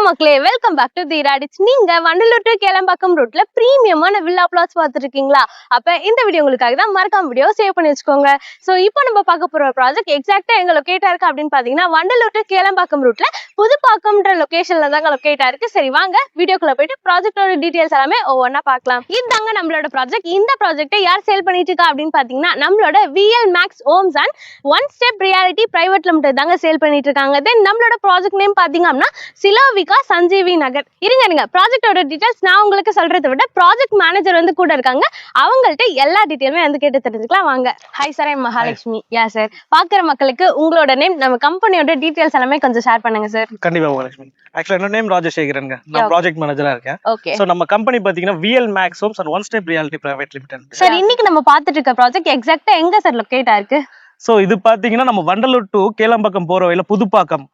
வணக்கம் மக்களே, welcome back to the ராடிச். நீங்க வண்டலூர் டு கேளம்பாக்கம் ரூட்ல பிரீமியமான வில்லா பிளாட்ஸ் பார்த்துட்டு இருக்கீங்களா? அப்ப இந்த வீடியோ உங்களுக்காக தான். மறக்காம வீடியோ சேவ் பண்ணி வச்சுக்கோங்க. சோ இப்போ நம்ம பார்க்க போற ப்ராஜெக்ட் எக்ஸாக்ட்டா எங்க லொகேட்டா இருக்கு அப்படின்னு பாத்தீங்கன்னா வண்டலூர் டு கேளம்பாக்கம் ரூட்ல புதுப்பாக்கம்ன்ற லொகேஷன்ல தாங்க லொகேட்டா இருக்கு. சரி வாங்க வீடியோக்குள்ள போயிட்டு ப்ராஜெக்டோட டீடைல்ஸ் எல்லாமே ஒவ்வொன்றா பார்க்கலாம். இதுதாங்க நம்மளோட ப்ராஜெக்ட். இந்த ப்ராஜெக்ட்டை யார் சேல் பண்ணிட்டு இருக்கா அப்படின்னு பாத்தீங்கன்னா நம்மளோட VL Max Homes and One Step Realty Private Limited தாங்க சேல் பண்ணிட்டு இருக்காங்க. தென் நம்மளோட ப்ராஜெக்ட் நேம் பாத்தீங்க அப்படின்னா சிலோவிகா சஞ்சீவி நகர். இருங்க ப்ராஜெக்டோட டீடைல்ஸ் நான் உங்களுக்கு சொல்றதை விட ப்ராஜெக்ட் மேனேஜர் வந்து கூட இருக்காங்க. அவங்கள்ட்ட எல்லா டீடைலுமே வந்து கேட்டு தெரிஞ்சுக்கலாம் வாங்க. Hi sir, I'm Mahalakshmi. Yeah sir, பாக்குற மக்களுக்கு உங்களோட நேம், நம்ம கம்பெனியோட டீடைல்ஸ் எல்லாமே கொஞ்சம் ஷேர் பண்ணுங்க சார். கண்டிப்பா மகாலட்சுமி. ஆக்சுவலா என்னோட நேம் ராஜசேகரன்ங்க. நான் ப்ராஜெக்ட் மேனேஜரா இருக்கேன். ஓகே. சோ நம்ம கம்பெனி பாத்தீங்கன்னா VL Max Homes and One Step Realty Private Limited. Sir இன்னைக்கு நம்ம பார்த்துட்டு இருக்க ப்ராஜெக்ட் எக்ஸாக்ட்டா எங்க சார் லொகேட்டா இருக்கு? சோ இது பாத்தீங்கன்னா நம்ம வண்டலூர் டு கேளம்பாக்கம் போற வழியில புதுப்பாக்கம்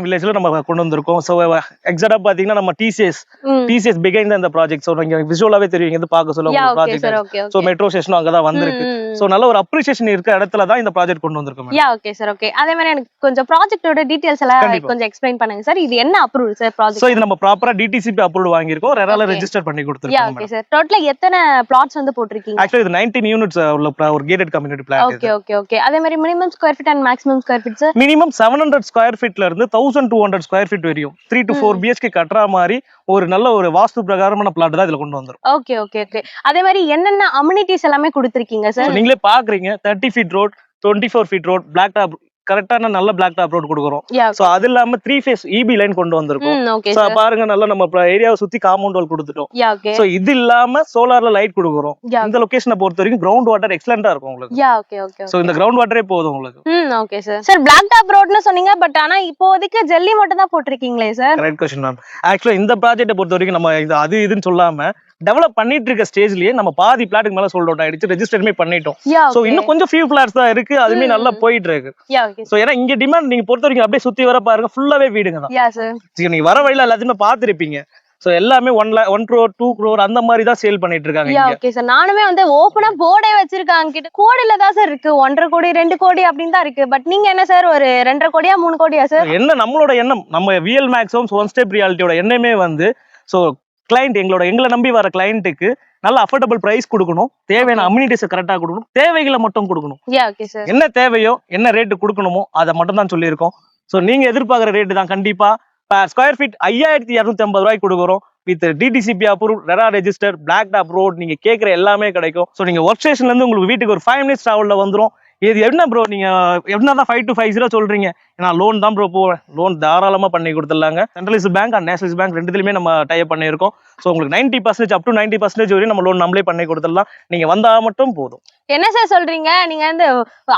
வில்லேஜ்ல நம்ம கொண்டு வந்திருக்கோம். சோ எக்ஸாக்ட்டா பாத்தீங்கன்னா நம்ம TCS பிகைண்ட் அந்த ப்ராஜெக்ட். சோ நீங்க விசுவலாவே தெரியும் இங்க பார்க்க சொல்லுங்க ப்ராஜெக்ட். சோ மெட்ரோ ஸ்டேஷனும் அங்க தான் வந்திருக்கு. சோ நல்ல ஒரு அப்ரிசியேஷன் இருக்க இடத்துல தான் இந்த ப்ராஜெக்ட் கொண்டு வந்திருக்கோம். Yeah okay sir, okay. அதே மாதிரி எனக்கு கொஞ்சம் ப்ராஜெக்ட்டோட டீடைல்ஸ் எல்லாம் கொஞ்சம் எக்ஸ்பிளைன் பண்ணுங்க சார். இது என்ன அப்ரூவல் சார் ப்ராஜெக்ட்? சோ இது நம்ம ப்ராப்பரா DTCP அப்ரூவல் வாங்கியிருக்கோம். ரெரால ரெஜிஸ்டர் பண்ணி கொடுத்திருக்கோம். Yeah okay sir. டோட்டலா எத்தனை பிளாட்ஸ் வந்து போட்டுருக்கீங்க? ஆக்சுவலி இது 19 யூனிட்ஸ் உள்ள ஒரு கேட்டட் கம்யூனிட்டி பிளாட். ஓகே. அதே மாதிரி minimum square feet and maximum square feet sir? Minimum 700 square ஃபீட்ல இருந்து 1200 ஸ்கொயர் ஃபீட் வரையும் 3 to 4 BHK கட்டற மாதிரி ஒரு நல்ல ஒரு வாஸ்து பிரகாரமான பிளாட் தான் இதுல கொண்டு வந்திருக்கோம். ஓகே. அதே மாதிரி என்னென்ன அம்யூனிட்டிஸ் எல்லாமே கொடுத்திருக்கீங்க சார்? நீங்களே பாக்குறீங்க 30 feet road, 24 feet road, black top கரெக்டான நல்ல பிளாக் டாப் ரோட் கொடுக்குறோம். சோ அது இல்லாம 3 phase EB லைன் கொண்டு வந்திருக்கோம். சோ பாருங்க நல்லா நம்ம ஏரியாவை சுத்தி காம்பவுண்ட் வால் கொடுத்துட்டோம். சோ இது இல்லாம சோலார்ல லைட் கொடுக்குறோம். இந்த லொகேஷனை பொறுத்த வரைக்கும் கிரவுண்ட் வாட்டர் எக்ஸலென்ட்டா இருக்கும் உங்களுக்கு. சோ இந்த கிரவுண்ட் வாட்டரே போதும் உங்களுக்கு. Okay sir. Sir black top ரோட்னு சொன்னீங்க, பட் ஆனா இப்போதைக்கு ஜல்லி மட்டும் தான் போட்டுருக்கீங்களே சார்? Correct question ma'am. ஆக்சுவலா இந்த ப்ராஜெக்ட்டை பொறுத்த வரைக்கும் நம்ம அது இதுன்னு சொல்லாம டெவலப் பண்ணிட்டு இருக்க ஸ்டேஜ்லயே நம்ம பாதி பிளாட்டுக்கு மேல சோல்ட் அவுட் ஆயிடுச்சு, ரெஜிஸ்டர்மே பண்ணிட்டோம். சோ இன்னும் கொஞ்சம் ஃபியூ பிளாட்ஸ் தான் இருக்கு, அதுமே நல்லா போயிட்டு இருக்கு. சோ ஏன்னா இங்க டிமாண்ட் நீங்க பொறுத்த வரைக்கும் அப்படியே சுத்தி வர பாருங்க ஃபுல்லாவே வீடுங்க தான். நீங்க வர வழியில எல்லாத்தையுமே பாத்துருப்பீங்க. சோ எல்லாமே 1 crore 2 crore அந்த மாதிரி தான் சேல் பண்ணிட்டு இருக்காங்க இங்க. Okay sir. நானுமே வந்து ஓபனா போர்டே வச்சிருக்காங்க கிட்ட கோடில தான் சார் இருக்கு. 1.5 கோடி 2 கோடி அப்படினு தான் இருக்கு. பட் நீங்க என்ன சார் ஒரு 2.5 கோடியா 3 கோடியா சார்? என்ன நம்மளோட எண்ணம், நம்ம VL Max Homes One Step Realtyயோட எண்ணமே வந்து சோ கிளைண்ட் எங்களை நம்பி வர கிளைண்ட்டுக்கு நல்ல அஃபோர்டபிள் பிரைஸ் கொடுக்கணும், தேவையான அம்யூனிட்டிஸ் கரெக்டா கொடுக்கணும், தேவைகளை மட்டும் கொடுக்கணும். என்ன தேவையோ என்ன ரேட்டு கொடுக்கணுமோ அதை மட்டும் தான் சொல்லியிருக்கோம். சோ நீங்க எதிர்பார்க்குற ரேட்டு தான் கண்டிப்பா. ஸ்கொயர் ஃபீட் 5250 ரூபாய்க்கு கொடுக்குறோம். With DTCP approve, RERA register, black top road, நீங்க கேட்குற எல்லாமே கிடைக்கும். ஸோ நீங்க ஒர்க் ஸ்டேஷன்ல இருந்து உங்களுக்கு வீட்டுக்கு ஒரு 5 minutes டிராவல்ல வந்துடும். இது என்ன ப்ரோ நீங்க என்னதான் 5250 சொல்றீங்க? நான் லோன் தான் ப்ரோ போவேன். லோன் தாராளமா பண்ணி கொடுத்துடலாங்க. Centralised bank and nationalised bank ரெண்டுத்துலயுமே நம்ம டைப் பண்ணியிருக்கோம். ஸோ உங்களுக்கு 90% அப் டு 90% வரையும் நம்ம லோன் நம்மளே பண்ணி கொடுத்துடலாம். நீங்க வந்தா மட்டும் போதும். என்ன சார் சொல்றீங்க? நீங்க வந்து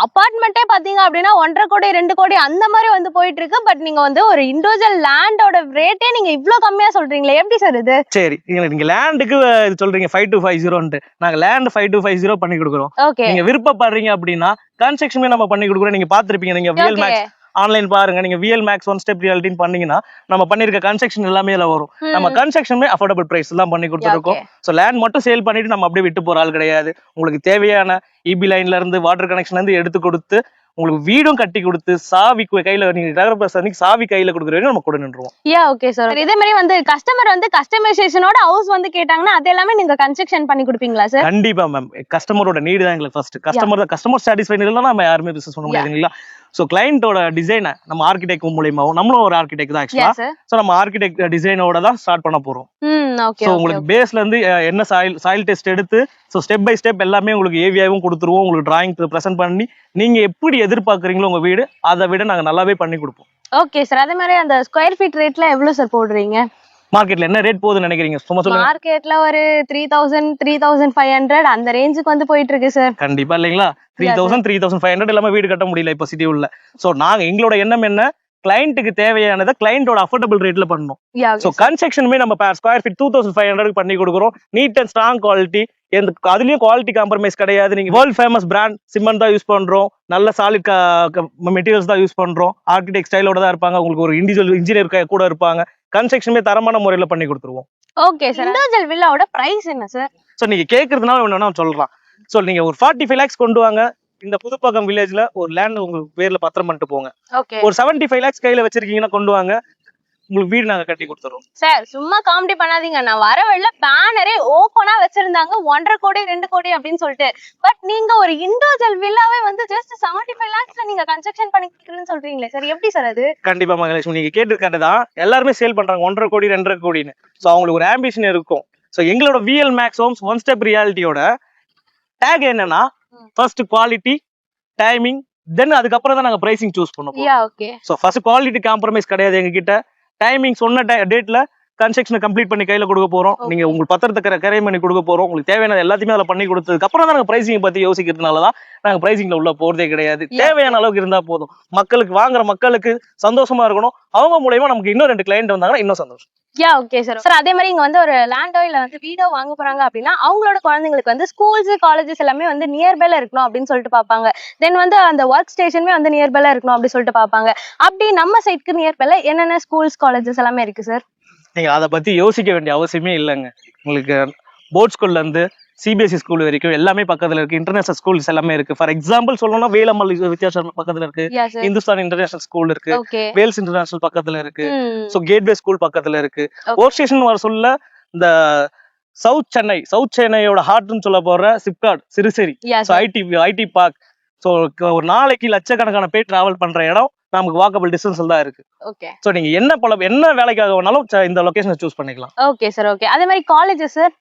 அபார்ட்மெண்ட்டே பாத்தீங்க அப்படின்னா 1.5 கோடி 2 கோடி அந்த மாதிரி வந்து போயிட்டு இருக்கு. பட் நீங்க வந்து ஒரு இண்டிவிஜுவல் லேண்டோட ரேட்டே நீங்க இவ்வளவு கம்மியா சொல்றீங்களே, எப்படி சார் இது? சரி, நீங்க லேண்டுக்கு சொல்றீங்க 5250. நாங்க லேண்ட் 5250 பண்ணி கொடுக்குறோம். நீங்க விருப்பப்படுறீங்க அப்படின்னா கன்ஸ்ட்ரக்ஷன் நம்ம பண்ணி கொடுக்குறோம். நீங்க பாத்துருப்பீங்க, நீங்க VL Max ஆன்லைன் பாருங்க. நீங்க VL Max One Step Realty பண்ணீங்கன்னா நம்ம பண்ணிருக்க கன்ஸ்ட்ரக்ஷன் எல்லாமே வரும். நம்ம கன்ஸ்ட்ரக்ஷனுமே அஃபோர்டபிள் பிரைஸ் தான் பண்ணி கொடுத்துருக்கோம். சோ லேண்ட் மட்டும் சேல் பண்ணிட்டு நம்ம அப்படியே விட்டு போற ஆள் கிடையாது. உங்களுக்கு தேவையான EB லைன்ல இருந்து வாட்டர் கனெக்ஷன்ல இருந்து எடுத்து கொடுத்து உங்களுக்கு வீடும் கட்டி கொடுத்து சாவி கையில நீங்க சாவி கையில கொடுக்குற நம்ம கூட நின்றுவோம். Okay sir. இதே மாதிரி வந்து கஸ்டமர் வந்து கஸ்டமைசேஷனோட ஹவுஸ் வந்து கேட்டாங்கன்னா அது எல்லாமே நீங்க கன்ஸ்ட்ரக்ஷன் பண்ணி கொடுப்பீங்களா சார்? கண்டிப்பா மேம். கஸ்டமரோட நீடு தான் எங்களுக்கு ஃபர்ஸ்ட். கஸ்டமர் சாட்டிஸ்ஃபைட் இல்லைன்னா நம்ம யாருமே பிசினஸ் பண்ண முடியாதுங்களா? சோ கிளைண்டோட டிசைனை நம்ம ஆர்கிடெக்ட் மூலியமாவும், நம்மளும் ஒரு ஆர்கிடெக்ட் தான் ஆக்சுவலா. சோ நம்ம ஆர்கிடெக்ட் டிசைனோட தான் ஸ்டார்ட் பண்ண போறோம். சோ உங்களுக்கு பேஸ்ல இருந்து என்ன சாயில் டெஸ்ட் எடுத்து சோ ஸ்டெப் பை ஸ்டெப் எல்லாமே உங்களுக்கு ஏவியாவும் கொடுத்துருவோம். உங்களுக்கு டிராயிங் பிரசன்ட் பண்ணி நீங்க எப்படி எதிர்பார்க்குறீங்களோ உங்க வீடு அதை விட நாங்க நல்லாவே பண்ணி கொடுப்போம். Okay sir. அதே மாதிரி அந்த ஸ்கொயர் ஃபீட் ரேட்ல எவ்வளவு சார் போடுறீங்க? மார்க்கெட்ல என்ன ரேட் போகுதுன்னு நினைக்கிறீங்க? சும்மா சொல்லுங்க. மார்க்கெட்ல ஒரு 3000 3500 அந்த ரேஞ்சுக்கு வந்து போயிட்டு இருக்கு சார். கண்டிப்பா இல்லைங்களா? 3000 3500 இல்லாம வீடு கட்ட முடியல இப்ப சிட்டி உள்ள. சோ நாங்க எங்களோட எண்ணம் என்ன, கிளைண்ட்டுக்கு தேவையானதை கிளைண்டோட அஃபோர்டபிள் ரேட்ல பண்ணணும். சோ கன்ஸ்ட்ரக்ஷனுமே நம்ம ஸ்கொயர் ஃபீட் 2500 பண்ணி கொடுக்குறோம். Neat and strong quality. அதுலயும் குவாலிட்டி காம்ப்ரமைஸ் கிடையாது. நீங்க வேர்ல்ட் ஃபேமஸ் பிராண்ட் சிமெண்ட் தான் யூஸ் பண்றோம். நல்ல சாலிட் மெட்டீரியல்ஸ் தான் யூஸ் பண்றோம். ஆர்கிடெக்ட் ஸ்டைலோட தான் இருப்பாங்க. உங்களுக்கு ஒரு இண்டிவிஜுவல் இன்ஜினியர் கூட இருப்பாங்க. கன்ஸ்ட்ரக்ஷனுமே தரமான முறையில பண்ணி கொடுத்துருவோம். Okay sir. இண்டிவிஜுவல் வில்லாவோட பிரைஸ் என்ன சார்? சோ நீங்க கேக்குறதுனால வேணும்னா சொல்லலாம். சோ நீங்க ஒரு 45 lakhs கொண்டு வாங்க. இந்த புதுப்பாக்கம் வில்லேஜ்ல ஒரு லேண்ட் உங்க பேர்ல பத்திரம் பண்ணிட்டு போங்க. ஒரு 75 lakhs கையில வச்சிருக்கீங்கன்னா கொண்டு வாங்க. உங்களுக்கு வீடு நாங்க கட்டி கொடுத்துறோம். சார் சும்மா காமெடி பண்ணாதீங்க. நான் வர வழியில பேனரே ஓப்பனா வச்சிருந்தாங்க 1.5 கோடி 2 கோடி அப்படின்னு சொல்லிட்டு. பட் நீங்க ஒரு இண்டிவிஜுவல் வில்லாவே வந்து ஜஸ்ட் 75 lakhsல நீங்க கன்ஸ்ட்ரக்ஷன் பண்ணிக்கிறேன்னு சொல்றீங்களே சார், எப்படி சார் அது? கண்டிப்பா மகாலட்சுமி, நீங்க கேட்டிருக்காரு தான், எல்லாருமே சேல் பண்றாங்க 1.5 கோடி 2.5 கோடின்னு. ஸோ அவங்களுக்கு ஒரு ஆம்பிஷன் இருக்கும். ஸோ எங்களோட VL max homes one step ரியாலிட்டியோட டேக் என்னன்னா, ஃபர்ஸ்ட் குவாலிட்டி, டைமிங், தென் அதுக்கப்புறம் தான் நாங்க பிரைசிங் சூஸ் பண்ணுவோம். Okay. So first quality compromise கிடையாது எங்க கிட்ட. டைமிங் சொன்ன டேட்ல கன்ஸ்ட்ரக்ஷனை கம்ப்ளீட் பண்ணி கையில கொடுக்க போறோம். நீங்க உங்களுக்கு பத்திரத்தை கரை பண்ணி கொடுக்க போறோம். உங்களுக்கு தேவையான எல்லாத்தையுமே அதில் பண்ணி கொடுத்ததுக்கு அப்புறம் தான் நாங்க பிரைசிங் பத்தி யோசிக்கிறதுனாலதான் நாங்க பிரைசிங்ல உள்ள போறதே கிடையாது. தேவையான அளவுக்கு இருந்தா போதும். மக்களுக்கு வாங்குற மக்களுக்கு சந்தோஷமா இருக்கணும். அவங்க மூலயமா நமக்கு இன்னும் 2 கிளைண்ட் வந்தாங்கன்னா இன்னும் சந்தோஷம். Okay sir. சார் அதே மாதிரி இங்க வந்து ஒரு லேண்டோ இல்ல வந்து வீடோ வாங்க போறாங்க அப்படின்னா அவங்களோட குழந்தைங்களுக்கு வந்து ஸ்கூல்ஸ் காலேஜஸ் எல்லாமே வந்து நியர்பைல இருக்கணும் அப்படின்னு சொல்லிட்டு பாப்பாங்க. தென் வந்து அந்த ஒர்க் ஸ்டேஷனுமே வந்து நியர்பைல இருக்கணும் அப்படின்னு சொல்லிட்டு பாப்பாங்க. அப்படி நம்ம சைட்க்கு நியர்பைல என்னென்ன ஸ்கூல்ஸ் காலேஜஸ் எல்லாமே இருக்கு சார்? நீங்க அதை பத்தி யோசிக்க வேண்டிய அவசியமே இல்லைங்க. உங்களுக்கு போர்ட் ஸ்கூல்ல இருந்து சிபிஎஸ்சி ஸ்கூல் வரைக்கும் எல்லாமே பக்கத்துல இருக்கு. இன்டர்நேஷனல் ஸ்கூல்ஸ் எல்லாமே இருக்கு. ஃபார் எக்ஸாம்பிள் சொல்லணும்னா வேலம்மாள் வித்யாசம் பக்கத்துல இருக்கு, இந்துஸ்தான் இன்டர்நேஷனல் ஸ்கூல் இருக்கு, வேல்ஸ் இன்டர்நேஷனல் பக்கத்துல இருக்கு, சோ கேட்வே ஸ்கூல் பக்கத்துல இருக்கு. ஒர்க் ஸ்டேஷன் வர சொல்ல இந்த சவுத் சென்னையோட ஹார்ட்னு சொல்ல போற SIPCOT Siruseri, IT park. So ஒரு நாளைக்கு லட்சக்கணக்கான பேர் டிராவல் பண்ற இடம் நமக்கு வாக்கபிள் டிஸ்டன்ஸ்ல தான் இருக்கு. ஓகே. சோ நீங்க என்ன வேலைக்காக வேணாலும் இந்த லொகேஷனை சூஸ் பண்ணிக்கலாம். Okay sir. ஓகே. அதே மாதிரி காலேஜஸ் சார்?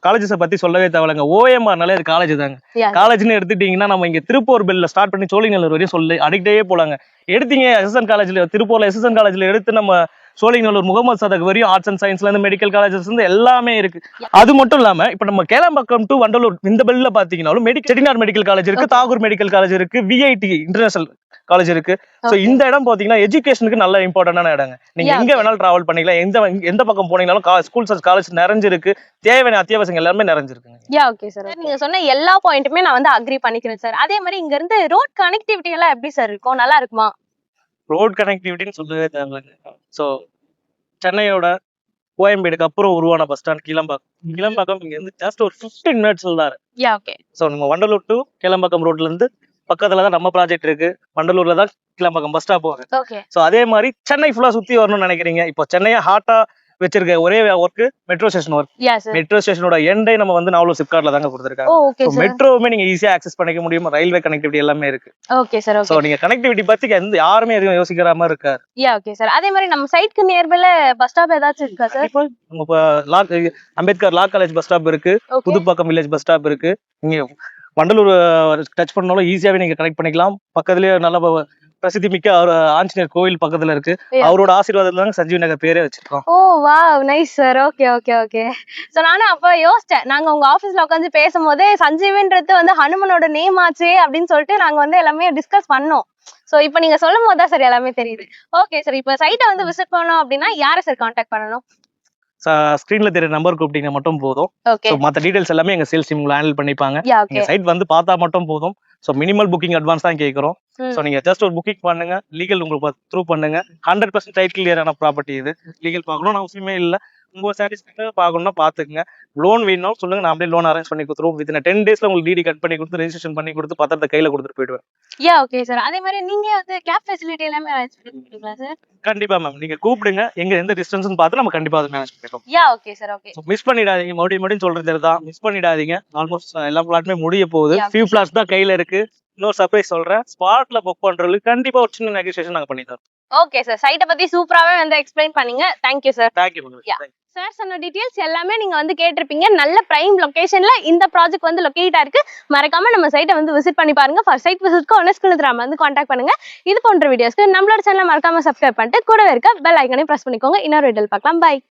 காலேஜஸ் பத்தி சொல்லவே தேவையில்லைங்க. ஓஎம்ஆர்னாலே இது காலேஜ் தாங்க. காலேஜ்னு எடுத்துட்டீங்கன்னா நம்ம இங்க திருப்பூர் பெல்ல ஸ்டார்ட் பண்ணி சோழிங்கநல்லூர் வரையும் சொல்லி அடிக்டே போலாங்க. எடுத்தீங்க எஸ்எஸ்என் காலேஜ்ல, திருப்பூர்ல எஸ்எஸ்என் காலேஜ்ல எடுத்து நம்ம சோழிங்கநல்லூர் முகமது சதக் வரையும் ஆர்ட்ஸ் அண்ட் சயின்ஸ்ல இருந்து மெடிக்கல் காலேஜஸ் இருந்து எல்லாமே இருக்கு. அது மட்டும் இல்லாம இப்ப நம்ம கேளம்பாக்கம் டு வண்டலூர் இந்த பெல்ல பாத்தீங்கன்னாலும் செட்டிநாடு மெடிக்கல் காலேஜ் இருக்கு, தாகூர் மெடிக்கல் காலேஜ் இருக்கு, விஐடி இன்டர்நேஷனல் காலேஜ் இருக்கு. சோ இந்த இடம் பாத்தீங்கன்னா எஜுகேஷனுக்கு நல்ல இம்பார்ட்டன்டான இடங்க. நீங்க எங்க வேணாலும் டிராவல் பண்ணிக்கலாம். எந்த பக்கம் போனீங்கனாலும் ஸ்கூல்ஸ் காலேஜ் நிறைஞ்சிருக்கு. தேவையான அத்தியாவசியம் எல்லாமே நிறைஞ்சிருக்குங்க. Okay sir. நீங்க சொன்ன எல்லா பாயிண்ட்டுமே நான் வந்து அக்ரி பண்ணிக்கிறேன் சார். அதே மாதிரி இங்க இருந்து ரோட் கனெக்டிவிட்டி எல்லாம் எப்படி சார் இருக்கும்? நல்லா இருக்குமா? ரோட் கனெக்டிவிட்டின்னு சொல்லவே தேவையில்லைங்க. ஸோ சென்னையோட கோயம்பேடுக்கு அப்புறம் உருவான பஸ் ஸ்டாண்ட் கிளம்பாக்கம் இங்க இருந்து ஜஸ்ட் ஒரு 15 மினிட்ஸ்ல தான் இருக்கு. ஓகே. ஸோ நம்ம வண்டலூர் டு கிளம்பாக்கம் ரோட்ல இருந்து பக்கத்துல தான் நம்ம ப்ராஜெக்ட் இருக்கு. வண்டலூர்ல தான் கிளம்பாக்கம் பஸ் ஸ்டாப் போகுது. ஸோ அதே மாதிரி சென்னை ஃபுல்லா சுத்தி வரணும்னு நினைக்கிறீங்க. இப்போ சென்னையை ஹாட்டா வச்சிருக்க ஒரே work metro station work. Metro ஸ்டேஷனோட எண்டை நம்ம வந்து நாவலூர் சிப்காட்ல தாங்க கொடுத்துருக்காங்க. மெட்ரோவுமே நீங்க ஈஸியா ஆக்சஸ் பண்ணிக்க முடியும். ரயில்வே கனெக்டிவிட்டி எல்லாமே இருக்கு. Okay sir. சோ நீங்க கனெக்டிவிட்டி பத்தி யாருமே எதுவும் யோசிக்கிற மாதிரி இருக்காரு. Okay sir. அதே மாதிரி நம்ம சைட்க்கு நியர்பைல பஸ் ஸ்டாப் ஏதாச்சும் இருக்கா சார்? அம்பேத்கர் லா காலேஜ் பஸ் ஸ்டாப் இருக்கு, புதுப்பாக்கம் வில்லேஜ் பஸ் ஸ்டாப் இருக்கு. நீங்க வண்டலூர் டச் பண்ணாலும் ஈஸியாவே நீங்க கனெக்ட் பண்ணிக்கலாம். பக்கத்துலயே நல்ல பிரசித்தி மிக்க ஆஞ்சநேயர் கோவில் பக்கத்துல இருக்கு. அவரோட ஆசீர்வாதத்துல தான் சஞ்சீவ் நகர் பேரே வச்சிருக்கோம். ஓ wow, nice sir. Okay okay okay. So நானும் அப்ப யோசிச்சேன், நாங்க உங்க ஆபீஸ்ல உட்காந்து பேசும்போதே சஞ்சீவன்றது வந்து ஹனுமனோட நேம் ஆச்சு அப்படின்னு சொல்லிட்டு நாங்க வந்து எல்லாமே டிஸ்கஸ் பண்ணோம். சோ இப்ப நீங்க சொல்லும் போதுதான் சார் எல்லாமே தெரியுது. Okay sir. இப்ப சைட்டை வந்து விசிட் பண்ணோம் அப்படின்னா யாரை சார் கான்டாக்ட் பண்ணணும்? ஸ்கிரீன்ல தெரிய நம்பர் கூப்பிட்டீங்கன்னா மட்டும் போதும். மத்த டீடைல்ஸ் எல்லாமே எங்க சேல்ஸ் டீம் ஹேண்டில் பண்ணிப்பாங்க. நீங்க சைட் வந்து பார்த்தா மட்டும் போதும். சோ மினிமல் புக்கிங் அட்வான்ஸ் தான் கேக்குறோம். சோ நீங்க ஜஸ்ட் ஒரு புக்கிங் பண்ணுங்க, லீகல் உங்களுக்கு த்ரூ பண்ணுங்க. 100% டைட் கிளியரான ப்ராப்பர்ட்டி இது. லீகல் பார்க்கணும்னு அவசியமே இல்லை. உங்க சாட்டிஸ்ஃபேக்டரா பார்க்கணும்னா பாத்துக்கங்க. லோன் வேணும் சொல்லுங்க, நான் அப்படியே லோன் அரேஞ்ச் பண்ணி கொடுத்துருவோம். வித்தின் 10 டேஸ்ல உங்களுக்கு டிடி கட் பண்ணி கொடுத்து ரெஜிஸ்ட்ரேஷன் பண்ணி கொடுத்து பத்திரத்தை கையில கொடுத்துட்டு போயிடுவேன். Okay sir. அதே மாதிரி நீங்க வந்து கேப் ஃபெசிலிட்டி எல்லாமே அரேஞ்ச் பண்ணி கொடுப்பீங்களா சார்? கண்டிப்பா மேம். நீங்க கூப்பிடுங்க, எங்க எந்த டிஸ்டன்ஸ்னு பார்த்து நம்ம கண்டிப்பா அதை மேனேஜ் பண்ணிடுவோம். Okay sir. ஓகே. மிஸ் பண்ணிடாதீங்க. மறுபடியும் சொல்றது தான், மிஸ் பண்ணிடாதீங்க. ஆல்மோஸ்ட் எல்லா பிளாட்டுமே முடிய போகுது. ஃபியூ பிளாட்ஸ் தான் கையில இருக்கு. இன்னொரு சர்ப்ரைஸ் சொல்றேன், ஸ்பாட்ல புக் பண்றதுக்கு கண்டிப்பா ஒரு சின்ன நெகோசியேஷன் நாங்க பண்ணி தரோம். Okay sir. சைட்டை பத்தி சூப்பராவே வந்து எக்ஸ்பிளைன் பண்ணீங்க. Thank you sir. Thank you. Sir சொன்ன டீடைல்ஸ் எல்லாமே நீங்க வந்து கேட்டிருப்பீங்க. நல்ல பிரைம் லொகேஷன்ல இந்த ப்ராஜெக்ட் வந்து லொகேட் ஆயிருக்கு. மறக்காம நம்ம சைட்டை வந்து விசிட் பண்ணி பாருங்க. ஃபார் சைட் விசிட்க்கு ஒனஸ்குலத்ராம வந்து கான்டாக்ட் பண்ணுங்க. இது போன்ற வீடியோஸ்க்கு நம்மளோட சேனலை மறக்காம சப்ஸ்கிரைப் பண்ணிட்டு கூடவே இருக்க பெல் ஐகானை பிரஸ் பண்ணிக்கோங்க. இன்னொரு வீடியோல பார்க்கலாம். பை.